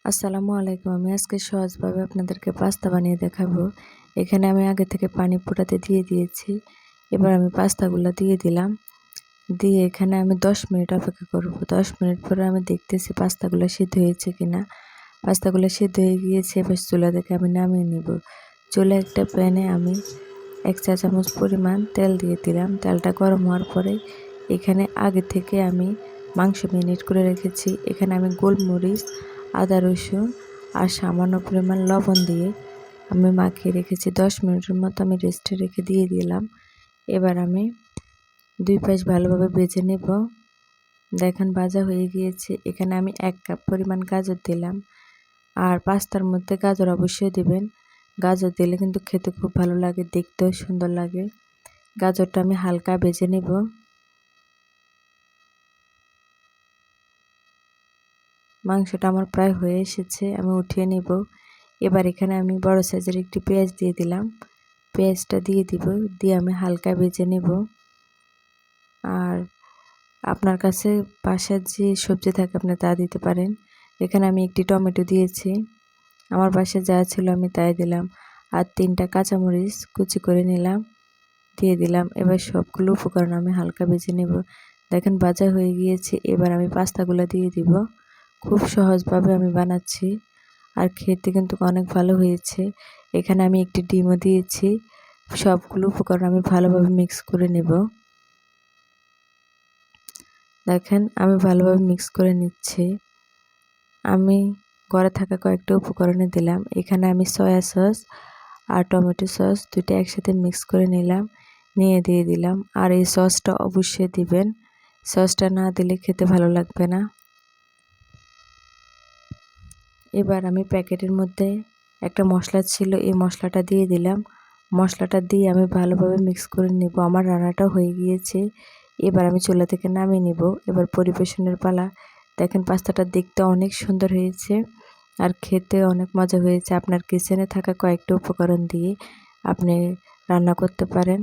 আসসালামু আলাইকুম। আমি আজকে সহজভাবে আপনাদেরকে পাস্তা বানিয়ে দেখাবো। এখানে আমি আগে থেকে পানি ফুটাতে দিয়ে দিয়েছি। এবার আমি পাস্তাগুলো দিয়ে দিলাম। দিয়ে এখানে আমি 10 মিনিট অপেক্ষা করব। 10 মিনিট পরে আমি দেখতেছি পাস্তাগুলো সিদ্ধ হয়েছে কিনা। পাস্তাগুলো সিদ্ধ হয়ে গিয়েছে, এবার চুলা থেকে আমি নামিয়ে নিব। চুলায় একটা প্যানে আমি 1 চা চামচ পরিমাণ তেল দিয়ে দিলাম। তেলটা গরম হওয়ার পরে এখানে আগে থেকে আমি মাংস ম্যারিনেট করে রেখেছি। এখানে আমি গোলমরিচ, আদা, রসুন আর সামান্য পরিমাণ লবণ দিয়ে আমি মাখিয়ে রেখেছি। 10 মিনিটের মতো আমি রেস্টে রেখে দিয়ে দিলাম। এবার আমি 2 পাশ ভালোভাবে ভেজে নেব। দেখেন ভাজা হয়ে গিয়েছে। এখানে আমি 1 কাপ পরিমাণ গাজর দিলাম। আর পাস্তার মধ্যে গাজর অবশ্যই দিবেন। গাজর দিলে কিন্তু খেতে খুব ভালো লাগে, দেখতেও সুন্দর লাগে। গাজরটা আমি হালকা ভেজে নেব। মাংসটা আমার প্রায় হয়ে এসেছে, আমি উঠিয়ে নেব। এবার এখানে আমি বড় সাইজের একটি পেঁয়াজ দিয়ে দিলাম। পেঁয়াজটা দিয়ে দিব, দিয়ে আমি হালকা ভেজে নেব। আর আপনার কাছে বাসার যে সবজি থাকে আপনি তা দিতে পারেন। এখানে আমি একটি টমেটো দিয়েছি, আমার বাসায় যা ছিল আমি তাই দিলাম। আর 3টা কাঁচামরিচ কুচি করে নিলাম, দিয়ে দিলাম। এবার সবগুলো উপকরণ আমি হালকা ভেজে নেব। দেখেন ভাজা হয়ে গিয়েছে। এবার আমি পাস্তাগুলো দিয়ে দিব। খুব সহজভাবে আমি বানাচ্ছি, আর খেতে কিন্তু অনেক ভালো হয়েছে। এখানে আমি একটি ডিমও দিয়েছি। সবগুলো উপকরণ আমি ভালোভাবে মিক্স করে নেব। দেখেন আমি ভালোভাবে মিক্স করে নিচ্ছি। আমি ঘরে থাকা কয়েকটা উপকরণে দিলাম। এখানে আমি সয়া সস আর টমেটো সস দুটো একসাথে মিক্স করে নিলাম, নিয়ে দিয়ে দিলাম। আর এই সসটা অবশ্যই দিবেন, সসটা না দিলে খেতে ভালো লাগবে না। এবার আমি প্যাকেটের মধ্যে একটা মশলা ছিল, এই মশলাটা দিয়ে দিলাম। মশলাটা দিয়ে আমি ভালোভাবে মিক্স করে নেব। আমার রান্নাটা হয়ে গিয়েছে, এবার আমি চুলা থেকে নামিয়ে নেব। এবার পরিবেশনের পালা। দেখেন পাস্তাটা দেখতে অনেক সুন্দর হয়েছে, আর খেতে অনেক মজা হয়েছে। আপনার কিচেনে থাকা কয়েকটা উপকরণ দিয়ে আপনি রান্না করতে পারেন।